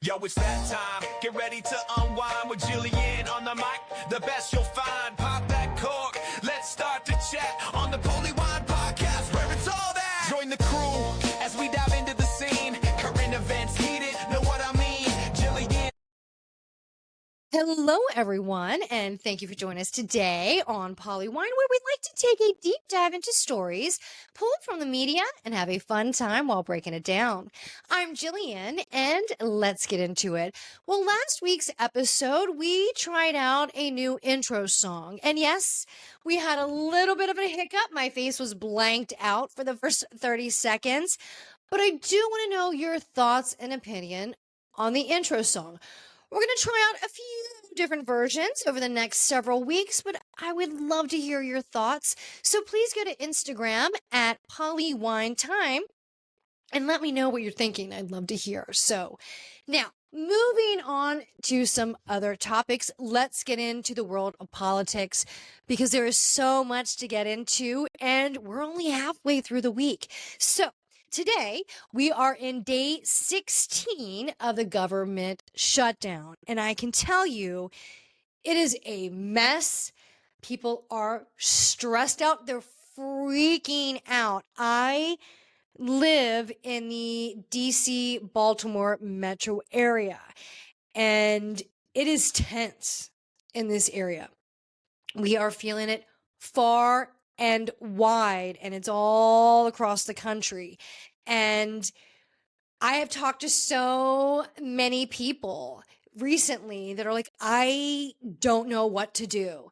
Yo, it's that time. Get ready to unwind with Jillian on the mic. The best you'll find. Pop that cork. Let's start the chat on the Polywine Podcast, where it's all that. Join the crew as we dive into the scene. Current events heated. Know what I mean? Jillian. Hello, everyone, and thank you for joining us today on Polywine, where we'd like to take a deep dive into stories pulled from the media and have a fun time while breaking it down. I'm Jillian, and let's get into it. Well, last week's episode, we tried out a new intro song, and yes, we had a little bit of a hiccup. My face was blanked out for the first 30 seconds, but I do want to know your thoughts and opinion on the intro song. We're going to try out a few different versions over the next several weeks, but I would love to hear your thoughts. So please go to Instagram at PolyWineTime and let me know what you're thinking. I'd love to hear. So now, moving on to some other topics, let's get into the world of politics because there is so much to get into and we're only halfway through the week. So today, we are in day 16 of the government shutdown, and I can tell you it is a mess. People are stressed out. They're freaking out. I live in the DC, Baltimore metro area, and it is tense in this area. We are feeling it far and wide, and it's all across the country. And I have talked to so many people recently that are like, I don't know what to do.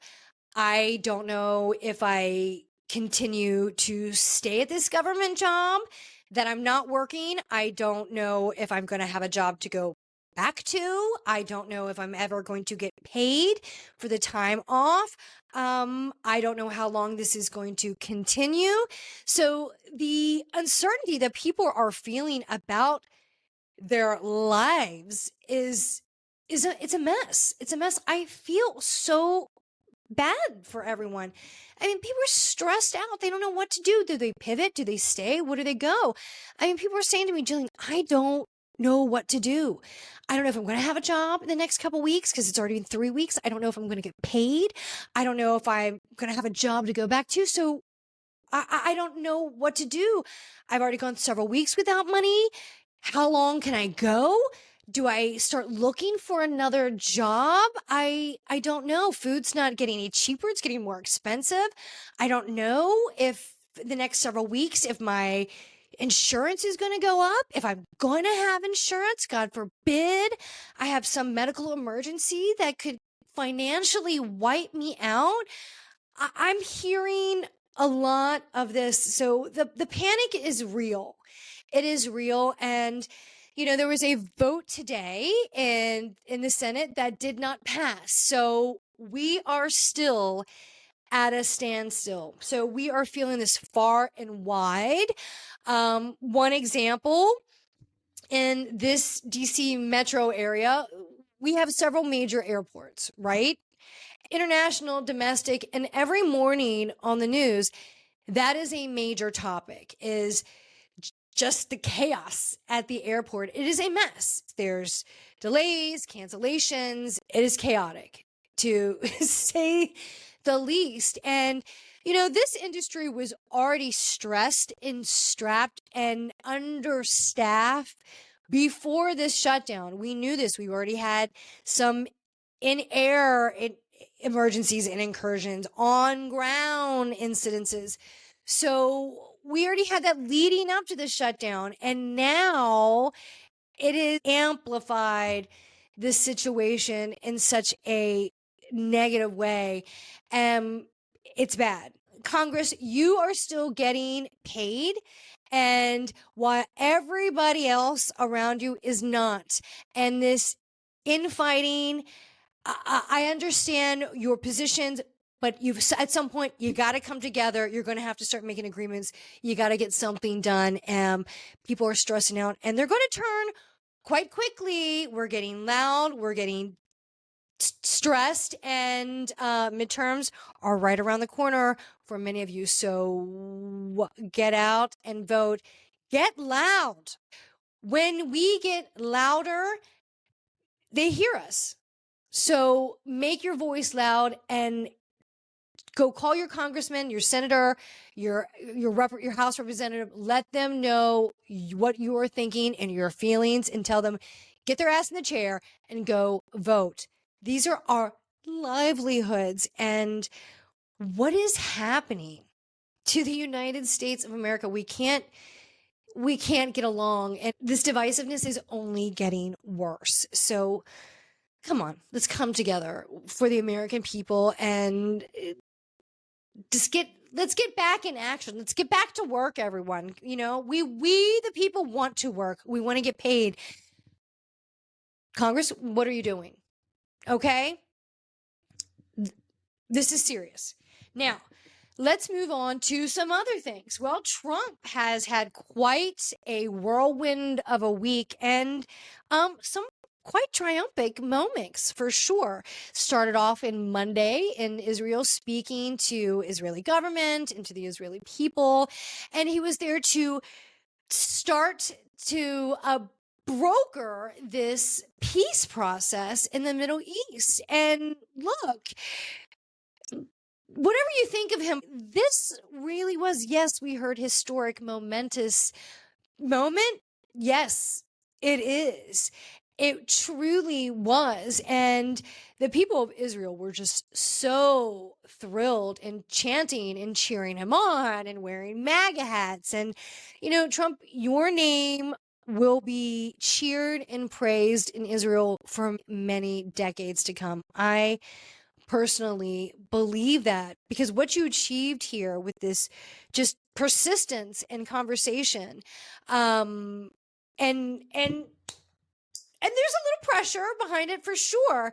I don't know if I continue to stay at this government job that I'm not working. I don't know if I'm going to have a job to go back to. I don't know if I'm ever going to get paid for the time off. I don't know how long this is going to continue. So the uncertainty that people are feeling about their lives it's a mess. It's a mess. I feel so bad for everyone. I mean, people are stressed out. They don't know what to do. Do they pivot? Do they stay? Where do they go? I mean, people are saying to me, Jillian, I don't know what to do. I don't know if I'm going to have a job in the next couple weeks because it's already been 3 weeks. I don't know if I'm going to get paid. I don't know if I'm going to have a job to go back to. So I don't know what to do. I've already gone several weeks without money. How long can I go? Do I start looking for another job? I don't know. Food's not getting any cheaper. It's getting more expensive. I don't know if the next several weeks, if my insurance is going to go up, if I'm going to have insurance, God forbid, I have some medical emergency that could financially wipe me out. I'm hearing a lot of this. So the panic is real. It is real. And you know, there was a vote today in the Senate that did not pass. So we are still at a standstill. So we are feeling this far and wide. One example, in this DC metro area, we have several major airports, right? International, domestic, and every morning on the news, that is a major topic, is just the chaos at the airport. It is a mess. There's delays, cancellations. It is chaotic, to say the least. And, you know, this industry was already stressed and strapped and understaffed before this shutdown. We knew this. We already had some in-air emergencies and incursions, on-ground incidences. So we already had that leading up to the shutdown, and now it has amplified this situation in such a negative way. It's bad. Congress, you are still getting paid, and while everybody else around you is not. And this infighting, I understand your positions, but at some point you got to come together. You're going to have to start making agreements. You got to get something done. People are stressing out, and they're going to turn quite quickly. We're getting loud. We're getting stressed, and midterms are right around the corner for many of you. So get out and vote. Get loud. When we get louder, they hear us. So make your voice loud and go call your congressman, your senator, your House representative. Let them know what you are thinking and your feelings, and tell them, get their ass in the chair and go vote. These are our livelihoods. And what is happening to the United States of America? We can't get along, and this divisiveness is only getting worse. So come on, let's come together for the American people and let's get back in action. Let's get back to work, everyone. You know, we the people want to work. We want to get paid. Congress, what are you doing? Okay? This is serious. Now, let's move on to some other things. Well, Trump has had quite a whirlwind of a week, and some quite triumphant moments for sure. Started off in Monday in Israel, speaking to Israeli government and to the Israeli people, and he was there to start to broker this peace process in the Middle East. And look, whatever you think of him, this really was, yes, we heard historic, momentous moment. Yes, it is. It truly was. And the people of Israel were just so thrilled and chanting and cheering him on and wearing MAGA hats. And, you know, Trump, your name will be cheered and praised in Israel for many decades to come. I personally believe that, because what you achieved here with this just persistence and conversation, and there's a little pressure behind it for sure,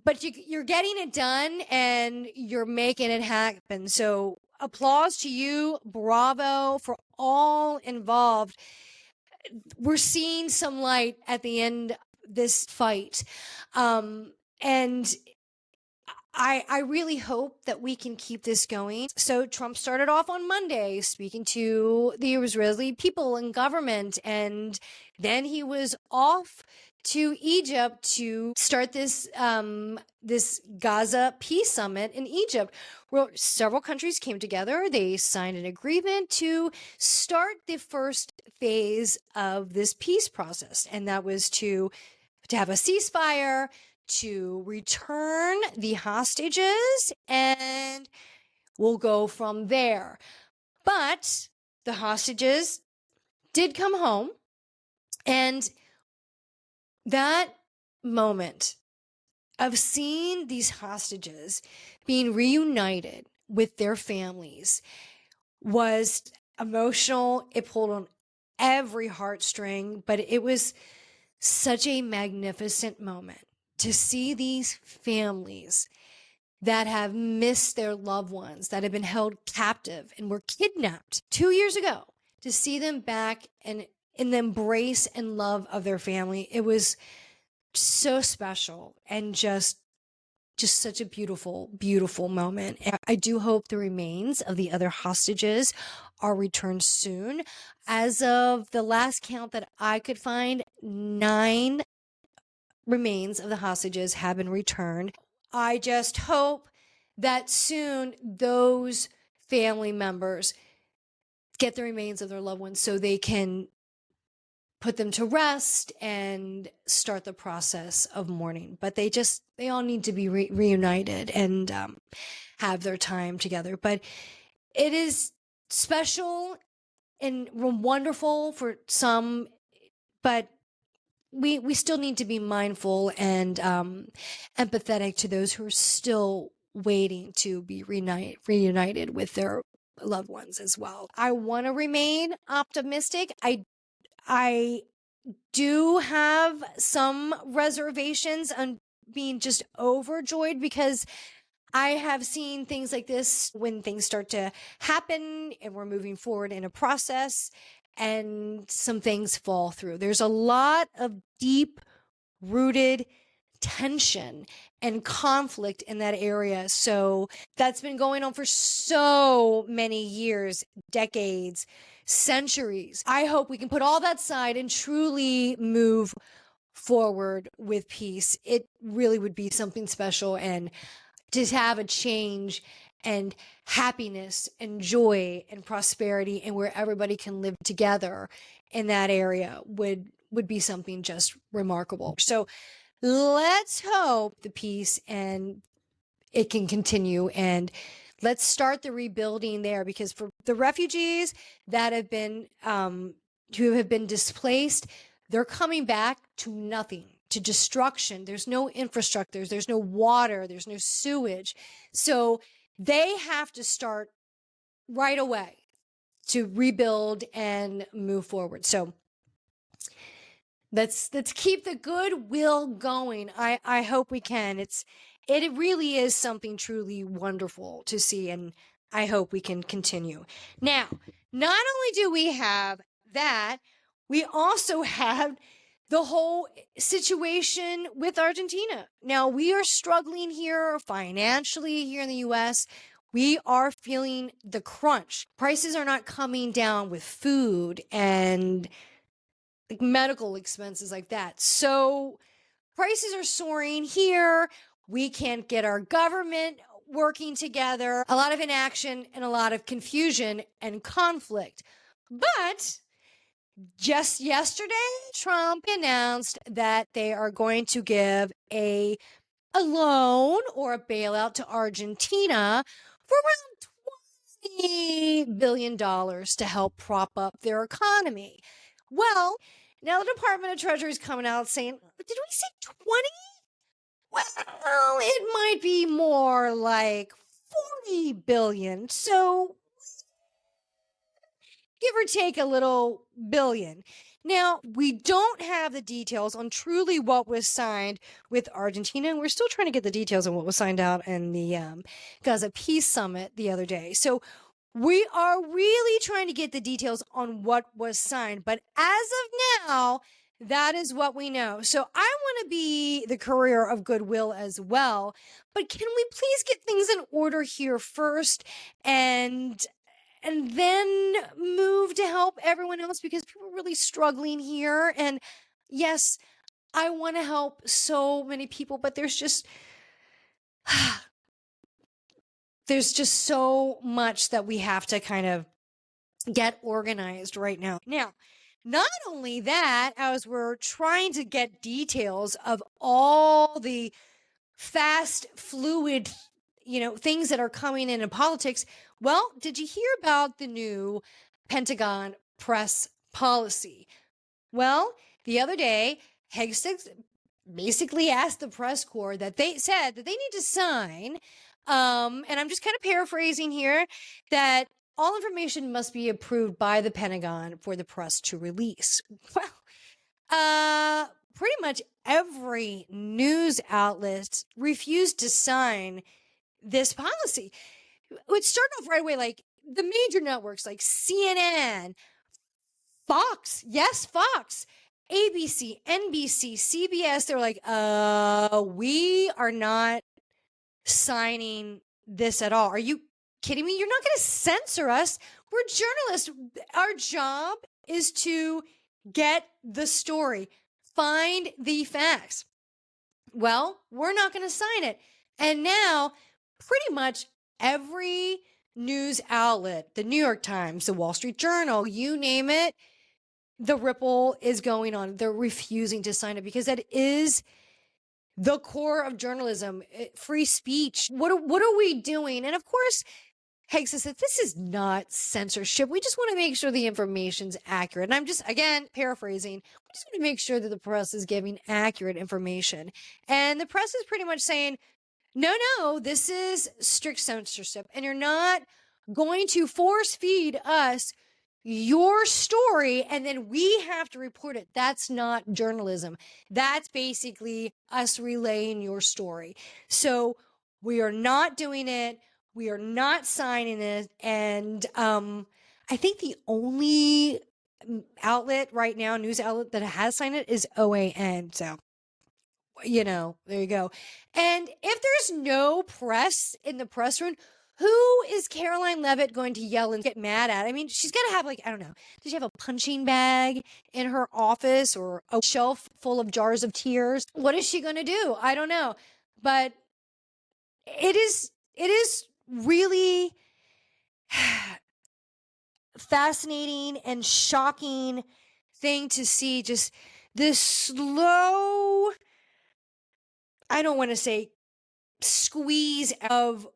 but you're getting it done and you're making it happen. So applause to you. Bravo for all involved. We're seeing some light at the end of this fight. And I really hope that we can keep this going. So Trump started off on Monday speaking to the Israeli people and government, and then he was off to Egypt to start this this Gaza peace summit in Egypt, where several countries came together. They signed an agreement to start the first phase of this peace process, and that was to have a ceasefire, to return the hostages, and we'll go from there. But the hostages did come home, and that moment of seeing these hostages being reunited with their families was emotional. It pulled on every heartstring, but it was such a magnificent moment to see these families that have missed their loved ones, that have been held captive and were kidnapped 2 years ago, to see them back and in the embrace and love of their family. It was so special and just such a beautiful, beautiful moment. And I do hope the remains of the other hostages are returned soon. As of the last count that I could find, 9 remains of the hostages have been returned. I just hope that soon those family members get the remains of their loved ones so they can put them to rest and start the process of mourning. But they all need to be reunited and have their time together. But it is special and wonderful for some, but we still need to be mindful and empathetic to those who are still waiting to be reunited with their loved ones as well. I want to remain optimistic. I do have some reservations on being just overjoyed, because I have seen things like this when things start to happen and we're moving forward in a process and some things fall through. There's a lot of deep rooted tension and conflict in that area. So that's been going on for so many years, decades, centuries. I hope we can put all that aside and truly move forward with peace, it really would be something special. And to have a change and happiness and joy and prosperity and where everybody can live together in that area would be something just remarkable. So let's hope the peace and it can continue, and let's start the rebuilding there, because for the refugees that have been who have been displaced, they're coming back to nothing, to destruction. There's no infrastructure, there's no water, there's no sewage. So they have to start right away to rebuild and move forward. So let's keep the goodwill going. I hope we can. It really is something truly wonderful to see, and I hope we can continue. Now, not only do we have that, we also have the whole situation with Argentina. Now, we are struggling here financially here in the US. We are feeling the crunch. Prices are not coming down with food and like medical expenses like that. So prices are soaring here. We can't get our government working together. A lot of inaction and a lot of confusion and conflict. But just yesterday, Trump announced that they are going to give a loan or a bailout to Argentina for around $20 billion to help prop up their economy. Well, now the Department of Treasury is coming out saying, did we say 20? Well, it might be more like 40 billion. So give or take a little billion. Now, we don't have the details on truly what was signed with Argentina, and we're still trying to get the details on what was signed out in the Gaza Peace Summit the other day. So we are really trying to get the details on what was signed. But as of now, that is what we know. So I want to be the courier of goodwill as well. But can we please get things in order here first and then move to help everyone else, because people are really struggling here. And yes, I want to help so many people, but there's just so much that we have to kind of get organized right now. Now, not only that, as we're trying to get details of all the fast, fluid, things that are coming in politics. Well, did you hear about the new Pentagon press policy? Well, the other day, Hegseth basically asked the press corps that they said that they need to sign, and I'm just kind of paraphrasing here, that all information must be approved by the Pentagon for the press to release. Well, pretty much every news outlet refused to sign this policy. It started off right away, like the major networks like CNN, Fox, ABC, NBC, CBS, they're like, we are not signing this at all. Are you kidding me? You're not going to censor us. We're journalists. Our job is to get the story, find the facts. Well, we're not going to sign it. And now pretty much every news outlet, the New York Times, the Wall Street Journal, you name it, the ripple is going on. They're refusing to sign it because that is the core of journalism, free speech. What are we doing? And of course, Hegseth said, this is not censorship. We just want to make sure the information's accurate. And I'm just, again, paraphrasing. We just want to make sure that the press is giving accurate information. And the press is pretty much saying, no, this is strict censorship. And you're not going to force feed us your story and then we have to report it. That's not journalism. That's basically us relaying your story. So we are not doing it. We are not signing it. And I think the only outlet right now, news outlet that has signed it is OAN. So, there you go. And if there's no press in the press room, Who is Caroline Levitt going to yell and get mad at? I mean, she's got to have, like, I don't know. Does she have a punching bag in her office or a shelf full of jars of tears? What is she going to do? I don't know. But it is really fascinating and shocking thing to see, just this slow, I don't want to say squeeze of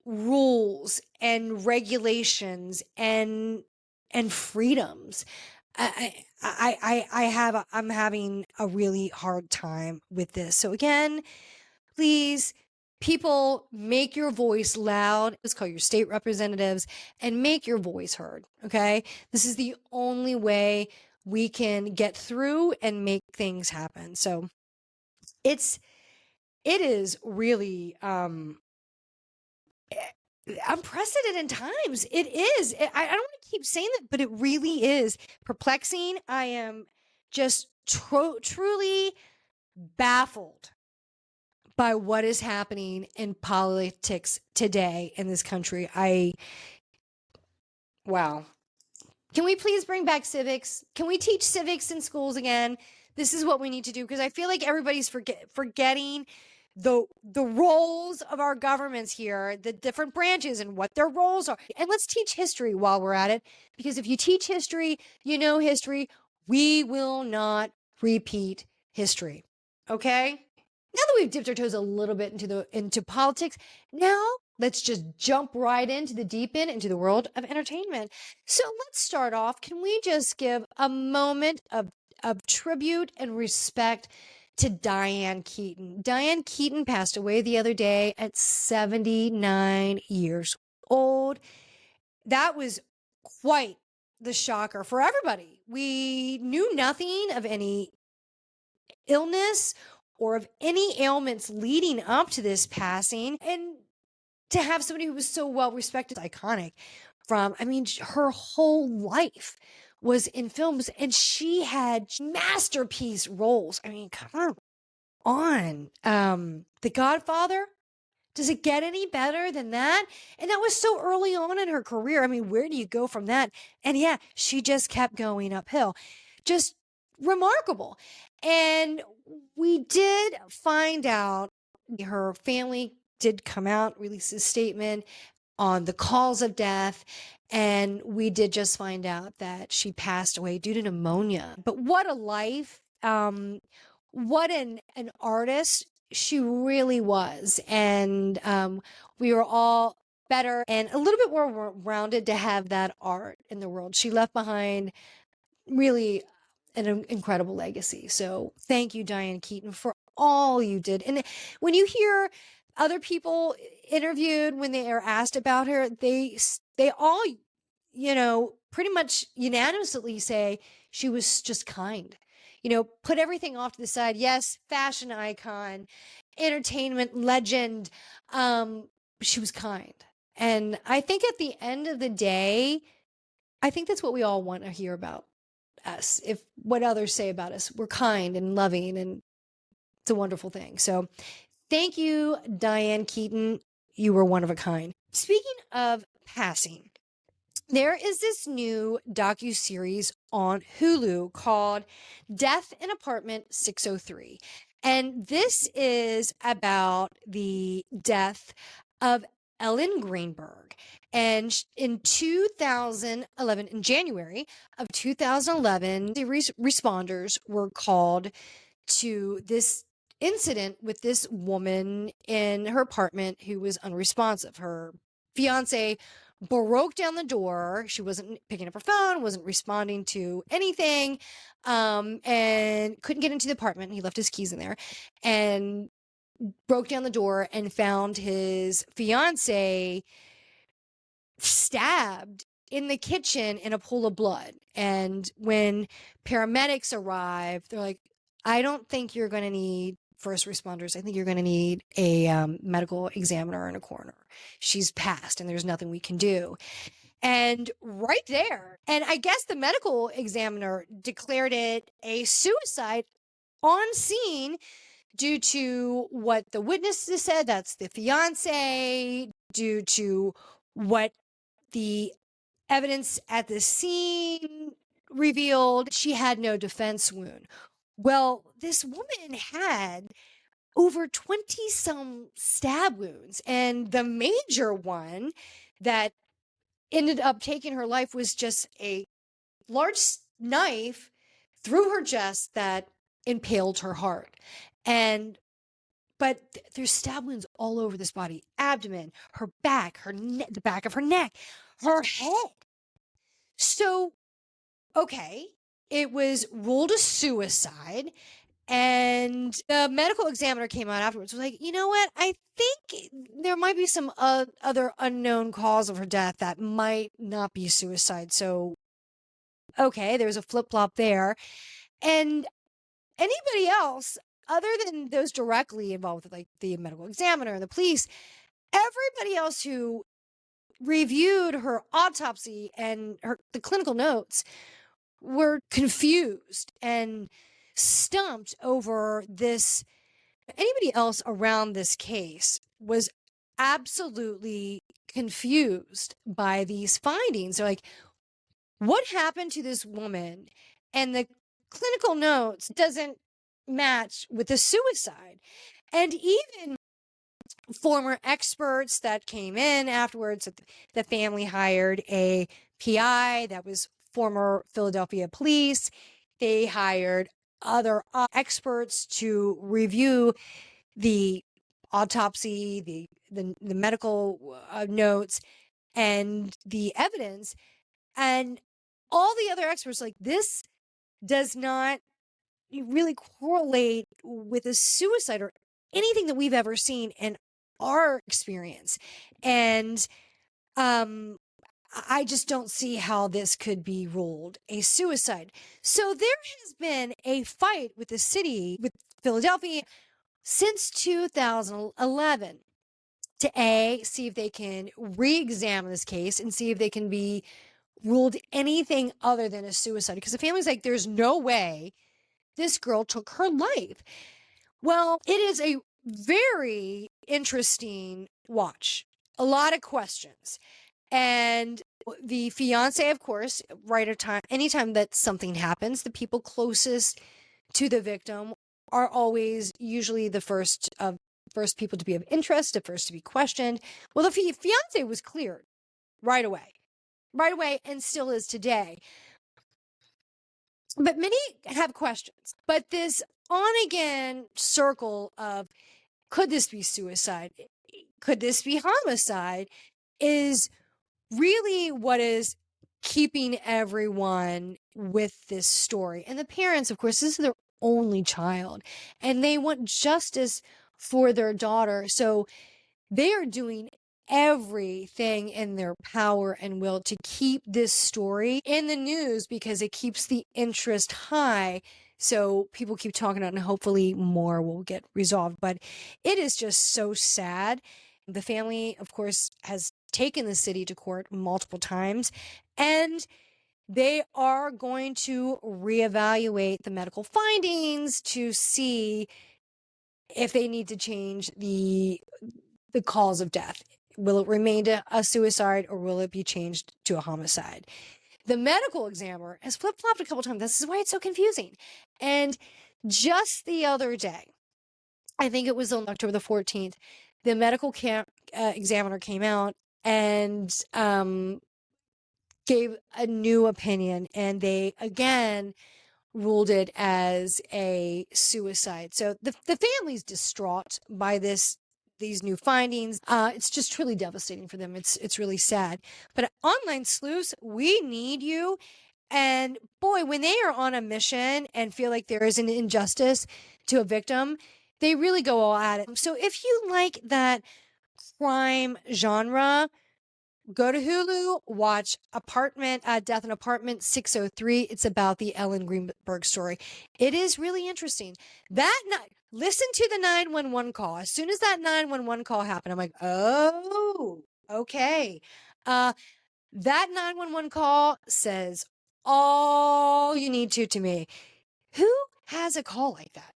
rules and regulations and freedoms. I'm having a really hard time with this. So again, please, people, make your voice loud. Let's call your state representatives and make your voice heard. Okay. This is the only way we can get through and make things happen. So it is really, unprecedented times. It is. I don't want to keep saying that, but it really is perplexing. I am just truly baffled by what is happening in politics today in this country. Wow. Can we please bring back civics? Can we teach civics in schools again? This is what we need to do, because I feel like everybody's forgetting the roles of our governments here, the different branches and what their roles are. And let's teach history while we're at it, because if you teach history, you know history. We will not repeat history. Okay? Now that we've dipped our toes a little bit into politics, now let's just jump right into the deep end, into the world of entertainment. So let's start off. Can we just give a moment of tribute and respect to Diane Keaton? Diane Keaton passed away the other day at 79 years old. That was quite the shocker for everybody. We knew nothing of any illness or of any ailments leading up to this passing. And to have somebody who was so well respected, iconic her whole life was in films, and she had masterpiece roles. I mean, come on. The Godfather, does it get any better than that? And that was so early on in her career. I mean, where do you go from that? And yeah, she just kept going uphill. Just remarkable. And we did find out, her family did come out, release a statement on the cause of death. And we did just find out that she passed away due to pneumonia. But what a life. What an artist she really was. And we were all better and a little bit more rounded to have that art in the world. She left behind really an incredible legacy. So thank you, Diane Keaton, for all you did. And when you hear other people interviewed, when they are asked about her, they all, pretty much unanimously say she was just kind. Put everything off to the side. Yes, fashion icon, entertainment legend. She was kind. And I think at the end of the day, I think that's what we all want to hear about us. If what others say about us, we're kind and loving, and it's a wonderful thing. So thank you, Diane Keaton. You were one of a kind. Speaking of passing, there is this new docuseries on Hulu called Death in Apartment 603. And this is about the death of Ellen Greenberg. And in 2011, in January of 2011, the responders were called to this incident with this woman in her apartment who was unresponsive. Her fiance broke down the door. She wasn't picking up her phone, wasn't responding to anything, and couldn't get into the apartment. He left his keys in there and broke down the door and found his fiance stabbed in the kitchen in a pool of blood. And when paramedics arrived, they're like, I don't think you're going to need first responders. I think you're going to need a medical examiner and a coroner. She's passed and there's nothing we can do. And right there, and I guess the medical examiner declared it a suicide on scene due to what the witnesses said. That's the fiance due to what the evidence at the scene revealed. She had no defense wound. Well, this woman had over 20 some stab wounds, and the major one that ended up taking her life was just a large knife through her chest that impaled her heart. But there's stab wounds all over this body, abdomen, her back, the back of her neck, her head. So, okay, it was ruled a suicide. And the medical examiner came out afterwards, was like, you know what? I think there might be some other unknown cause of her death that might not be suicide. So, okay, there's a flip-flop there. And anybody else, other than those directly involved with like the medical examiner and the police, everybody else who reviewed her autopsy and the clinical notes were confused and stumped over this. Anybody else around this case was absolutely confused by these findings. They're like, what happened to this woman? And the clinical notes doesn't match with the suicide. And even former experts that came in afterwards, the family hired a PI that was former Philadelphia police. They hired other experts to review the autopsy, the medical notes, and the evidence. And all the other experts like, this does not really correlate with a suicide or anything that we've ever seen in our experience. And I just don't see how this could be ruled a suicide. So there has been a fight with the city, with Philadelphia, since 2011 to see if they can re-examine this case and see if they can be ruled anything other than a suicide. Because the family's like, there's no way this girl took her life. Well, it is a very interesting watch. A lot of questions. And the fiance, of course, anytime that something happens, the people closest to the victim are always usually the first people to be of interest, the first to be questioned. Well, the fiance was cleared right away, and still is today. But many have questions. But this on-again circle of, could this be suicide? Could this be homicide? Is really what is keeping everyone with this story. And the parents, of course, this is their only child, and they want justice for their daughter. So they are doing everything in their power and will to keep this story in the news because it keeps the interest high. So people keep talking about it, and hopefully more will get resolved. But it is just so sad. The family, of course, has taken the city to court multiple times, and they are going to reevaluate the medical findings to see if they need to change the cause of death. Will it remain a suicide, or will it be changed to a homicide? The medical examiner has flip-flopped a couple times. This is why it's so confusing. And just the other day, I think it was on October the 14th, the medical examiner came out and gave a new opinion, and they again ruled it as a suicide. So the family's distraught by these new findings. It's just truly devastating for them. It's really sad. But online sleuths, we need you. And boy, when they are on a mission and feel like there is an injustice to a victim, they really go all at it. So if you like that crime genre, go to Hulu, watch Death in Apartment 603. It's about the Ellen Greenberg story. It is really interesting. That night, listen to the 911 call. As soon as that 911 call happened, I'm like, oh, okay. That 911 call says all you need to me. Who has a call like that?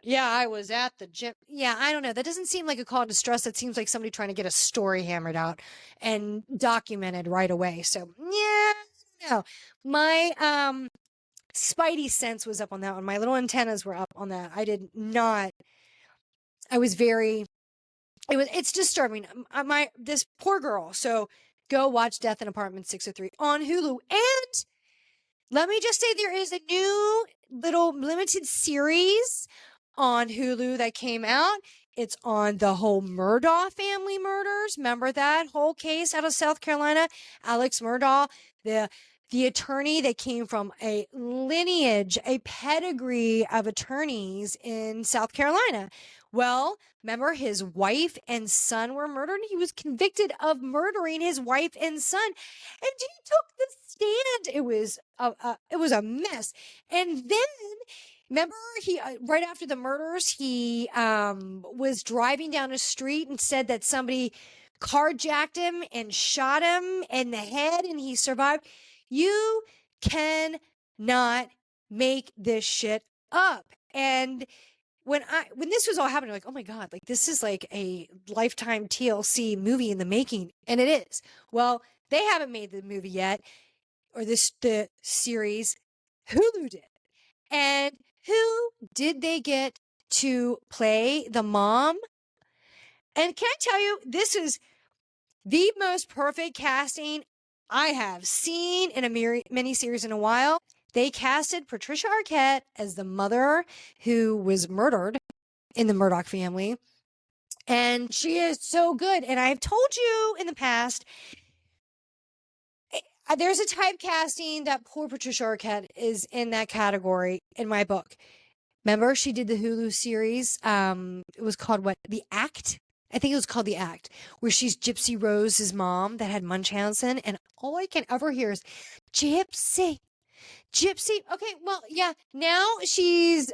Yeah, I was at the gym. Yeah, I don't know. That doesn't seem like a call to distress. That seems like somebody trying to get a story hammered out and documented right away. So, yeah, no. My spidey sense was up on that one. My little antennas were up on that. I did not. I was very it's disturbing. This poor girl. So, go watch Death in Apartment 603 on Hulu. And let me just say there is a new little limited series on Hulu that came out. It's on the whole Murdaugh family murders. Remember that whole case out of South Carolina? Alex Murdaugh, the attorney that came from a lineage, a pedigree of attorneys in South Carolina. Well, remember his wife and son were murdered. He was convicted of murdering his wife and son, and he took the stand. It was a mess. And then remember, he right after the murders, he was driving down a street and said that somebody carjacked him and shot him in the head, and he survived. You cannot make this shit up. And when this was all happening, like, oh my God, like this is like a Lifetime TLC movie in the making, and it is. Well, they haven't made the movie yet, or the series. Hulu did. And who did they get to play the mom? And can I tell you, this is the most perfect casting I have seen in a miniseries in a while. They casted Patricia Arquette as the mother who was murdered in the Murdaugh family. And she is so good. And I've told you in the past, there's a typecasting that poor Patricia Arquette is in that category in my book. Remember, she did the Hulu series. It was called what? The Act? I think it was called The Act, where she's Gypsy Rose's mom that had Munchausen. And all I can ever hear is Gypsy. Gypsy. Okay, well, yeah. Now she's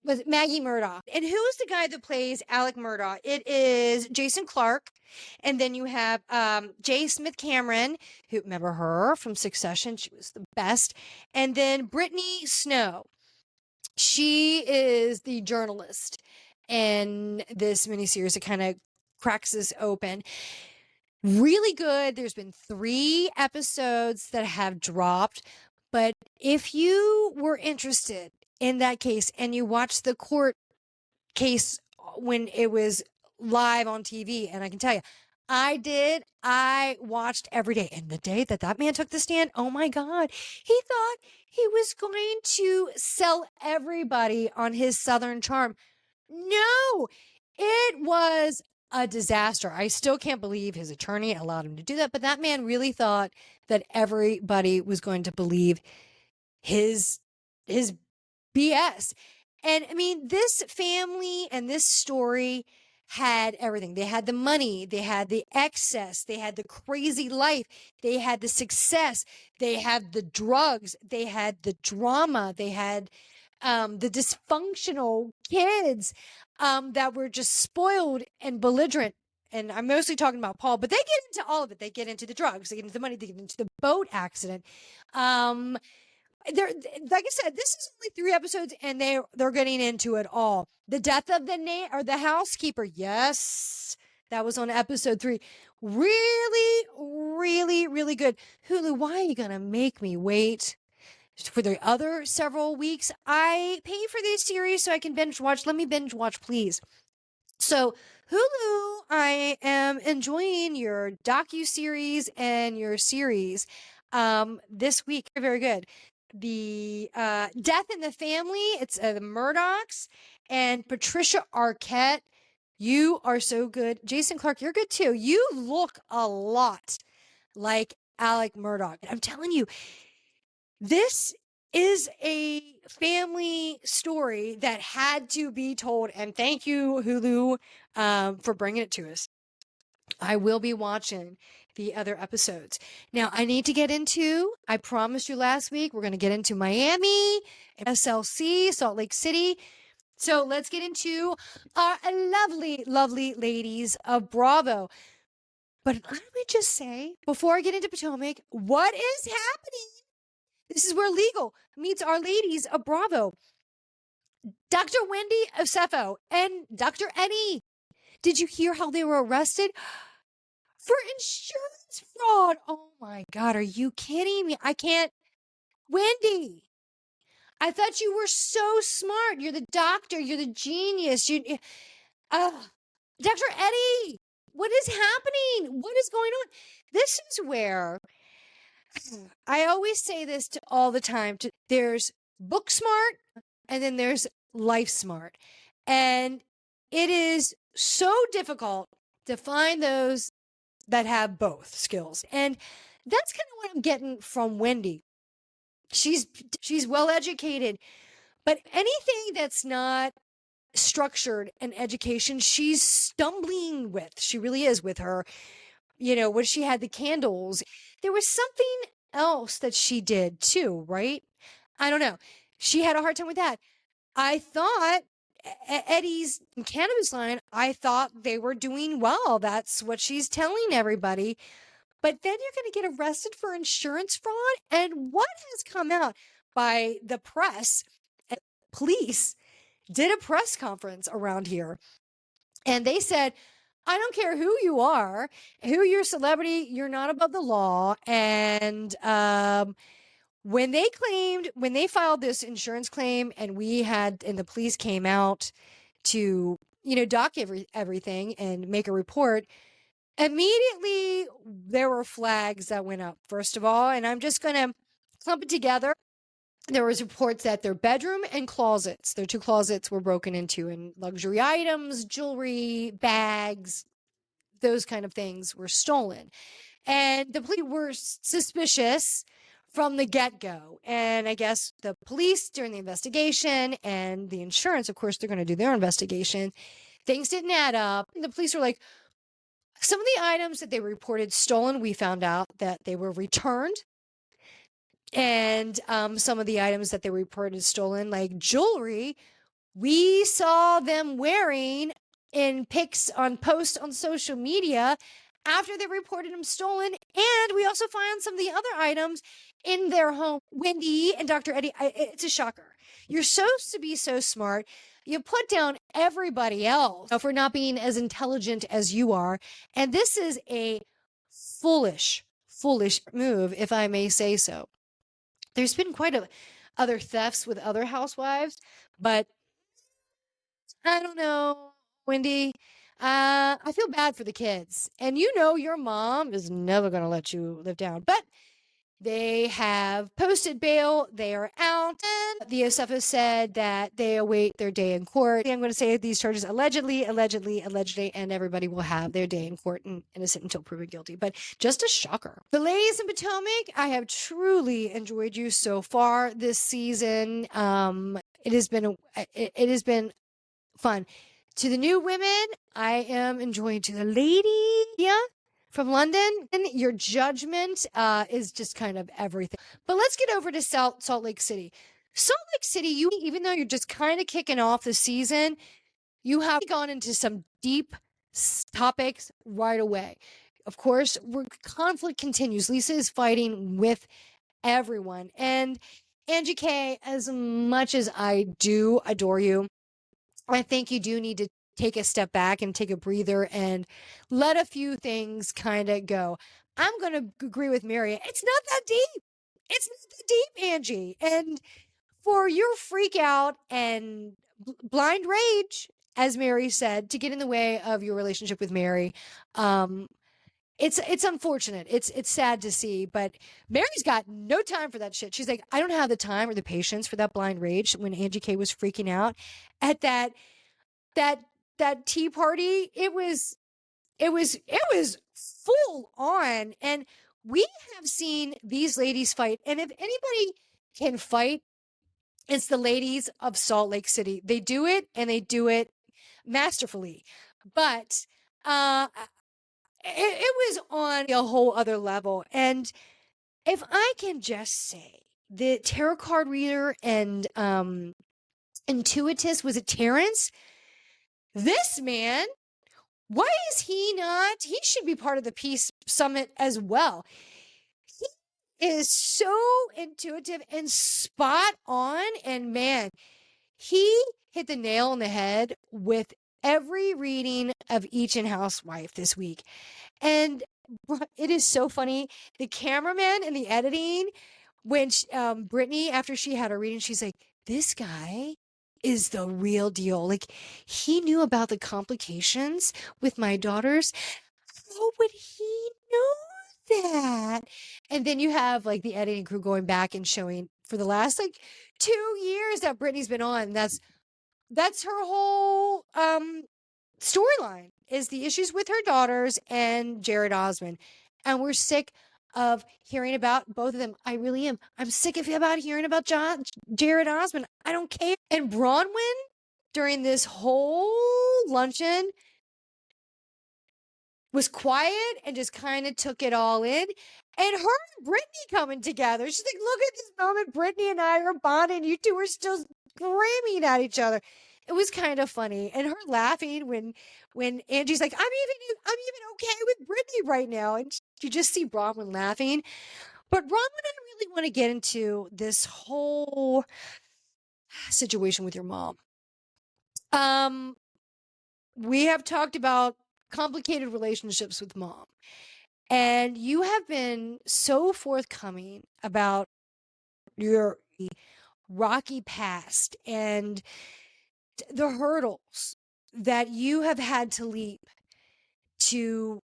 with Maggie Murdaugh. And who is the guy that plays Alec Murdaugh? It is Jason Clarke. And then you have J. Smith Cameron, who, remember her from Succession? She was the best. And then Brittany Snow. She is the journalist in this miniseries. It kind of cracks this open. Really good. There's been 3 episodes that have dropped. But if you were interested in that case and you watched the court case when it was live on TV, and I can tell you, I watched every day. And the day that man took the stand, oh my God, he thought he was going to sell everybody on his Southern charm. No, it was a disaster. I still can't believe his attorney allowed him to do that. But that man really thought that everybody was going to believe his BS. And I mean, this family and this story had everything. They had the money, they had the excess, they had the crazy life, they had the success, they had the drugs, they had the drama, they had the dysfunctional kids that were just spoiled and belligerent. And I'm mostly talking about Paul, but they get into all of it. They get into the drugs, they get into the money, they get into the boat accident. Like I said, this is only 3 episodes, and they're getting into it all. The death of the housekeeper. Yes, that was on episode 3. Really, really, really good. Hulu, why are you gonna make me wait for the other several weeks? I pay for this series so I can binge watch. Let me binge watch, please. So Hulu, I am enjoying your docu-series and your series this week. Very good. The Death in the Family, it's the Murdaughs, and Patricia Arquette. You are so good. Jason Clarke, you're good too. You look a lot like Alec Murdaugh. I'm telling you, this is a family story that had to be told. And thank you, Hulu, for bringing it to us. I will be watching the other episodes. Now, I need to get into, I promised you last week, we're going to get into Miami, SLC, Salt Lake City. So let's get into our lovely, lovely ladies of Bravo. But let me just say, before I get into Potomac, what is happening? This is where Legal meets our ladies of Bravo. Dr. Wendy Osefo and Dr. Eddie. Did you hear how they were arrested for insurance fraud? Oh my God, are you kidding me? I can't. Wendy, I thought you were so smart. You're the doctor. You're the genius. Dr. Eddie, what is happening? What is going on? This is where I always say this to all the time. There's book smart and then there's life smart. And it is so difficult to find those that have both skills. And that's kind of what I'm getting from Wendy. She's well educated, but anything that's not structured and education, she's stumbling with. She really is with her. When she had the candles, there was something else that she did too, right? I don't know. She had a hard time with that. I thought Eddie's cannabis line, I thought they were doing well. That's what she's telling everybody. But then you're going to get arrested for insurance fraud. And what has come out by the press, police did a press conference around here. And they said, I don't care who you are, who you're a celebrity, you're not above the law. And when they filed this insurance claim and the police came out to, doc everything and make a report, immediately there were flags that went up, first of all, and I'm just going to clump it together. There was reports that their bedroom and closets, their two closets were broken into, and luxury items, jewelry, bags, those kind of things were stolen. And the police were suspicious from the get-go. And I guess the police during the investigation and the insurance, of course, they're going to do their investigation. Things didn't add up. The police were like, some of the items that they reported stolen, we found out that they were returned. And some of the items that they reported stolen, like jewelry, we saw them wearing in pics on posts on social media after they reported them stolen. And we also found some of the other items in their home. Wendy and Dr. Eddie, it's a shocker. You're supposed to be so smart. You put down everybody else for not being as intelligent as you are. And this is a foolish move, if I may say so. There's been quite other thefts with other housewives, but I don't know, Wendy. I feel bad for the kids. And your mom is never going to let you live down. But they have posted bail. They are out. And the Osefo said that they await their day in court. I'm going to say these charges allegedly, and everybody will have their day in court and innocent until proven guilty. But just a shocker. The ladies in Potomac, I have truly enjoyed you so far this season. It has been fun. To the new women, I am enjoying. To the lady, from London, and your judgment is just kind of everything. But let's get over to Salt Lake City. Salt Lake City, even though you're just kind of kicking off the season, you have gone into some deep topics right away. Of course, conflict continues. Lisa is fighting with everyone. And Angie K, as much as I do adore you, I think you do need to take a step back and take a breather and let a few things kind of go. I'm going to agree with Mary. It's not that deep. It's not that deep, Angie. And for your freak out and blind rage, as Mary said, to get in the way of your relationship with Mary, it's unfortunate. It's sad to see, but Mary's got no time for that shit. She's like, I don't have the time or the patience for that blind rage. When Angie K was freaking out at that tea party, it was full on. And we have seen these ladies fight. And if anybody can fight, it's the ladies of Salt Lake City. They do it, and they do it masterfully. But it was on a whole other level. And if I can just say, the tarot card reader and intuitist, was it Terrence? This man, why is he not? He should be part of the Peace Summit as well. He is so intuitive and spot on. And man, he hit the nail on the head with every reading of Each and Housewife this week. And it is so funny. The cameraman and the editing, when Brittany, after she had her reading, she's like, this guy is the real deal. Like, he knew about the complications with my daughters. How would he know that? And then you have like the editing crew going back and showing for the last like 2 years that Brittany's been on. That's her whole storyline is the issues with her daughters and Jared Osmond. And we're sick of hearing about both of them. I really am. I'm sick about hearing about Jared Osmond. I don't care. And Bronwyn, during this whole luncheon, was quiet and just kind of took it all in. And her and Brittany coming together. She's like, look at this moment. Brittany and I are bonding. You two are still screaming at each other. It was kind of funny. And her laughing when Angie's like, I'm even okay with Brittany right now. And you just see Bronwyn laughing. But Bronwyn, I really want to get into this whole situation with your mom. We have talked about complicated relationships with mom. And you have been so forthcoming about your rocky past and the hurdles that you have had to leap to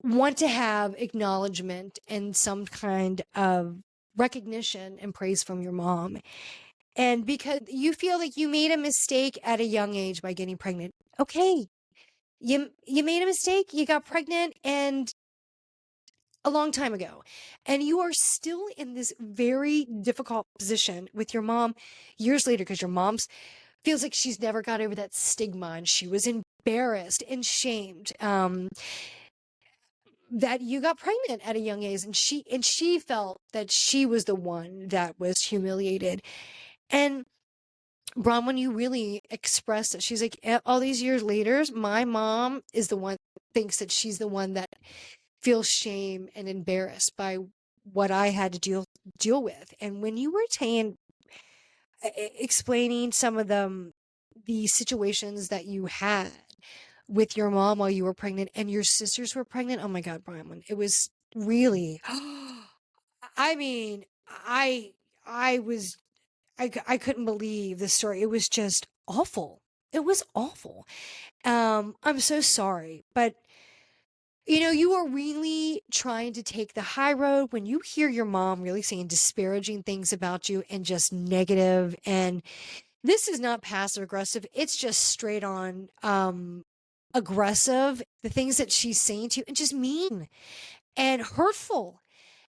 want to have acknowledgement and some kind of recognition and praise from your mom. And because you feel like you made a mistake at a young age by getting pregnant. Okay. You made a mistake, you got pregnant and a long time ago. And you are still in this very difficult position with your mom years later because your mom's feels like she's never got over that stigma and she was embarrassed and shamed that you got pregnant at a young age and she felt that she was the one that was humiliated. And Bronwyn, you really expressed it. She's like, all these years later, my mom is the one thinks that she's the one that feels shame and embarrassed by what I had to deal with. And when you were explaining some of the situations that you had with your mom while you were pregnant and your sisters were pregnant, oh my God, Bronwyn, it was really, I mean, I couldn't believe the story. It was just awful. It was awful. I'm so sorry, but you are really trying to take the high road when you hear your mom really saying disparaging things about you and just negative. And this is not passive aggressive. It's just straight on, aggressive. The things that she's saying to you and just mean and hurtful.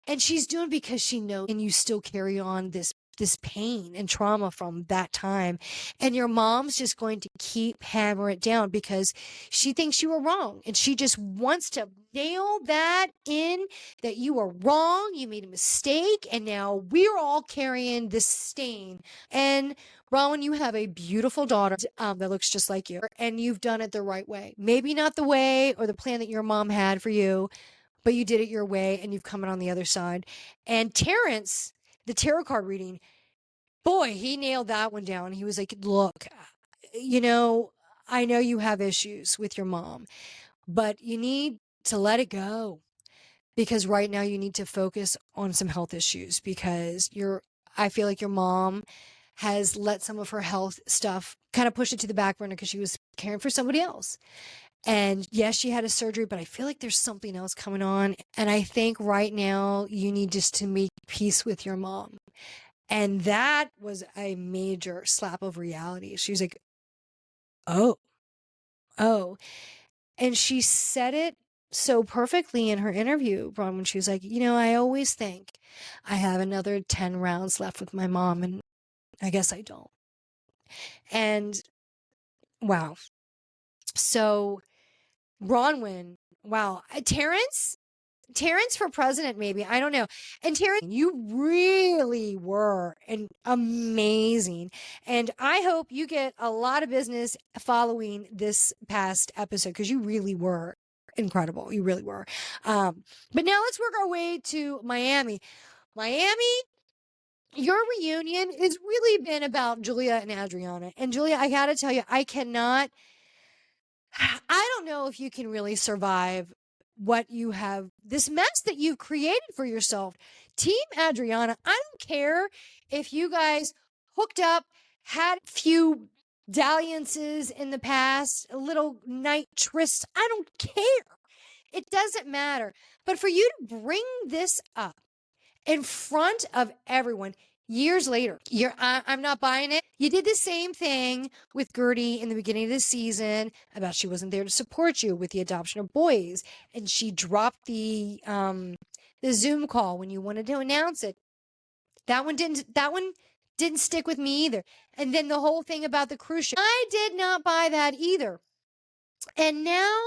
And she's doing because she knows, and you still carry on this pain and trauma from that time. And your mom's just going to keep hammer it down because she thinks you were wrong. And she just wants to nail that in that you are wrong. You made a mistake. And now we're all carrying this stain. And Rowan, you have a beautiful daughter that looks just like you. And you've done it the right way. Maybe not the way or the plan that your mom had for you, but you did it your way and you've come out on the other side. And Terrence, the tarot card reading, boy, he nailed that one down. He was like, look, I know you have issues with your mom, but you need to let it go because right now you need to focus on some health issues because I feel like your mom has let some of her health stuff kind of push it to the back burner because she was caring for somebody else. And yes, she had a surgery, but I feel like there's something else coming on. And I think right now you need just to make peace with your mom. And that was a major slap of reality. She was like, oh. And she said it so perfectly in her interview, Ron, when she was like, I always think I have another 10 rounds left with my mom. And I guess I don't. And wow. So Bronwyn, wow. Terrence for president, maybe. I don't know. And Terrence, you really were amazing. And I hope you get a lot of business following this past episode because you really were incredible. You really were. But now let's work our way to Miami. Miami, your reunion has really been about Julia and Adriana. And Julia, I got to tell you, I don't know if you can really survive what you have, this mess that you've created for yourself. Team Adriana, I don't care if you guys hooked up, had a few dalliances in the past, a little night tryst. I don't care. It doesn't matter. But for you to bring this up in front of everyone years later, I'm not buying it. You did the same thing with Gertie in the beginning of the season about she wasn't there to support you with the adoption of boys, and she dropped the Zoom call when you wanted to announce it. That one didn't stick with me either. And then the whole thing about the cruise ship, I did not buy that either. And now,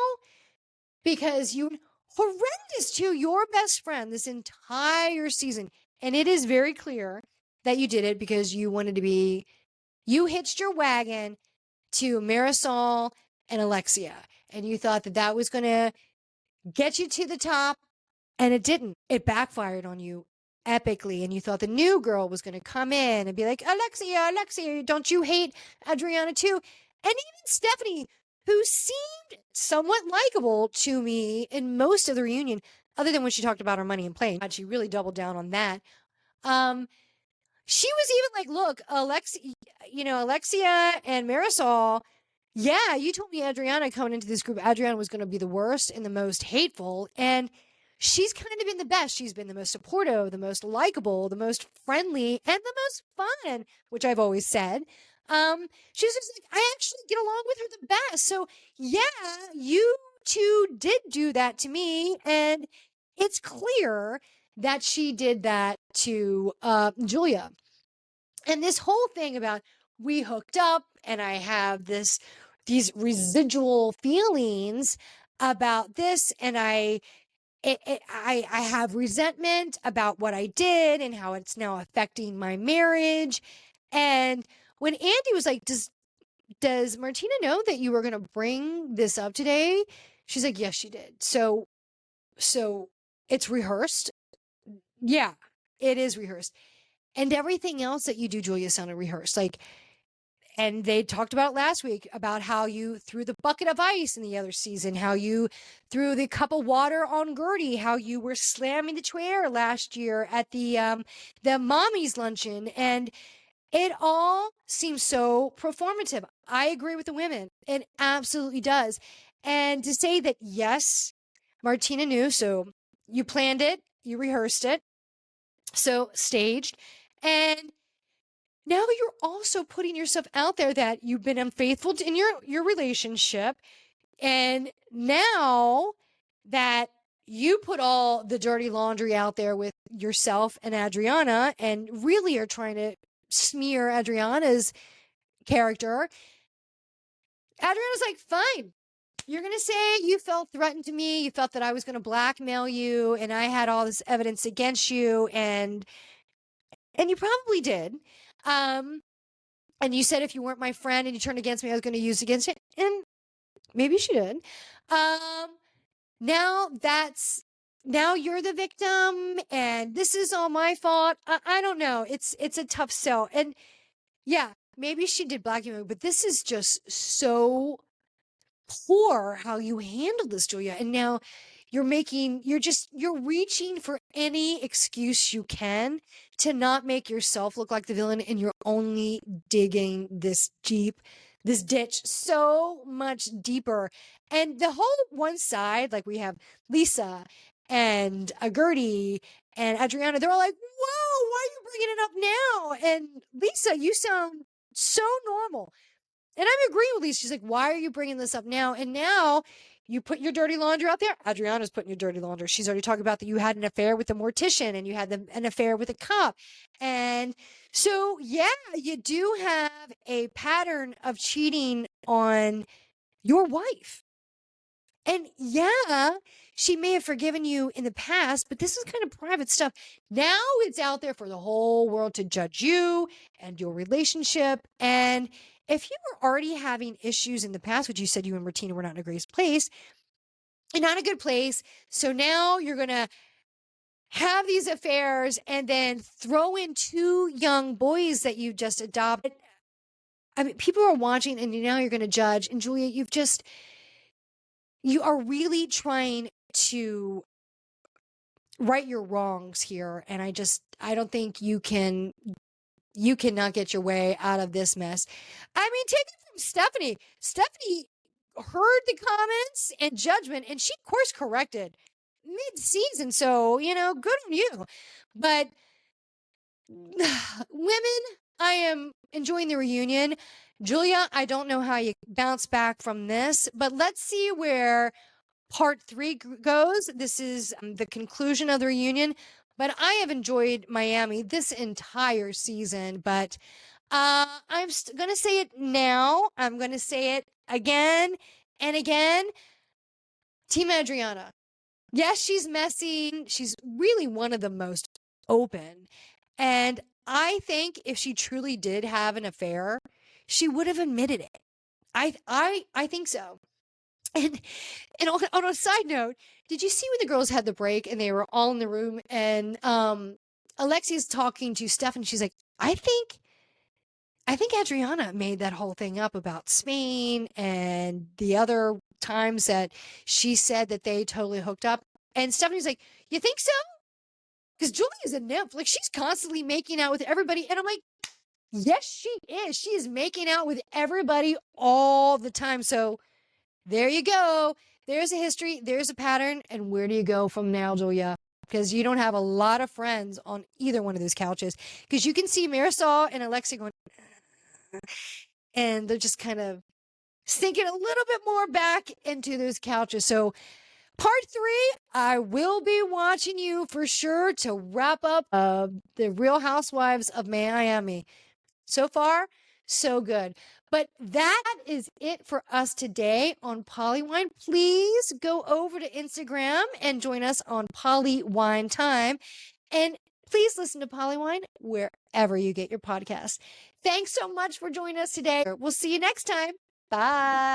because you horrendous to your best friend this entire season, and it is very clear that you did it because you hitched your wagon to Marisol and Alexia, and you thought that was going to get you to the top, and it didn't. It backfired on you epically, and you thought the new girl was going to come in and be like, Alexia, don't you hate Adriana too? And even Stephanie, who seemed somewhat likable to me in most of the reunion, other than when she talked about her money and playing. She really doubled down on that. She was even like, look, Alexia and Marisol, yeah, you told me Adriana coming into this group, Adriana was going to be the worst and the most hateful. And she's kind of been the best. She's been the most supportive, the most likable, the most friendly, and the most fun, which I've always said. She's just like, I actually get along with her the best. So yeah, you two did do that to me. And it's clear that she did that to Julia. And this whole thing about we hooked up and I have these residual feelings about this, and I have resentment about what I did and how it's now affecting my marriage. And when Andy was like, does Martina know that you were going to bring this up today? She's like, yes, she did. So it's rehearsed. Yeah, it is rehearsed. And everything else that you do, Julia, sounded rehearsed. And they talked about last week about how you threw the bucket of ice in the other season, how you threw the cup of water on Gertie, how you were slamming the chair last year at the mommy's luncheon. And it all seems so performative. I agree with the women. It absolutely does. And to say that, yes, Martina knew, so you planned it, you rehearsed it, so staged. And now you're also putting yourself out there that you've been unfaithful in your relationship. And now that you put all the dirty laundry out there with yourself and Adriana and really are trying to smear Adriana's character, Adriana's like, fine. You're going to say you felt threatened to me. You felt that I was going to blackmail you and I had all this evidence against you. And you probably did. And you said if you weren't my friend and you turned against me, I was going to use against you. And maybe she did. Now you're the victim and this is all my fault. I don't know. It's a tough sell. And yeah, maybe she did blackmail, but this is just so poor how you handled this, Julia. And now you're reaching for any excuse you can to not make yourself look like the villain, and you're only digging this ditch so much deeper. And the whole one side, like we have Lisa and Gertie and Adriana, they're all like, whoa, why are you bringing it up now? And Lisa, you sound so normal. And I'm agreeing with Lisa. She's like, why are you bringing this up now? And now you put your dirty laundry out there. Adriana's putting your dirty laundry. She's already talking about that you had an affair with a mortician and you had an affair with a cop. And so, yeah, you do have a pattern of cheating on your wife. And yeah, she may have forgiven you in the past, but this is kind of private stuff. Now it's out there for the whole world to judge you and your relationship. And if you were already having issues in the past, which you said you and Martina were not in a great place, and not a good place, so now you're going to have these affairs and then throw in 2 young boys that you just adopted. I mean, people are watching and now you're going to judge. And Julia, you are really trying to right your wrongs here. And I don't think you cannot get your way out of this mess. I mean, take it from Stephanie. Stephanie heard the comments and judgment, and she course corrected mid-season. So, good on you. But women, I am enjoying the reunion. Julia, I don't know how you bounce back from this, but let's see where part 3 goes. This is the conclusion of the reunion. But I have enjoyed Miami this entire season. But I'm going to say it now. I'm going to say it again and again. Team Adriana. Yes, she's messy. She's really one of the most open. And I think if she truly did have an affair, she would have admitted it. I think so. And on a side note, did you see when the girls had the break and they were all in the room and Alexia's talking to Steph and she's like, I think Adriana made that whole thing up about Spain and the other times that she said that they totally hooked up. And Stephanie's like, you think so? Because Julia's a nymph. Like, she's constantly making out with everybody. And I'm like, yes, she is. She is making out with everybody all the time. So there you go. There's a history. There's a pattern. And where do you go from now, Julia? Because you don't have a lot of friends on either one of those couches. Because you can see Marisol and Alexia going, and they're just kind of sinking a little bit more back into those couches. So part 3, I will be watching you for sure to wrap up the Real Housewives of Miami. So far, so good. But that is it for us today on Polywine. Please go over to Instagram and join us on Polywine Time. And please listen to Polywine wherever you get your podcasts. Thanks so much for joining us today. We'll see you next time. Bye.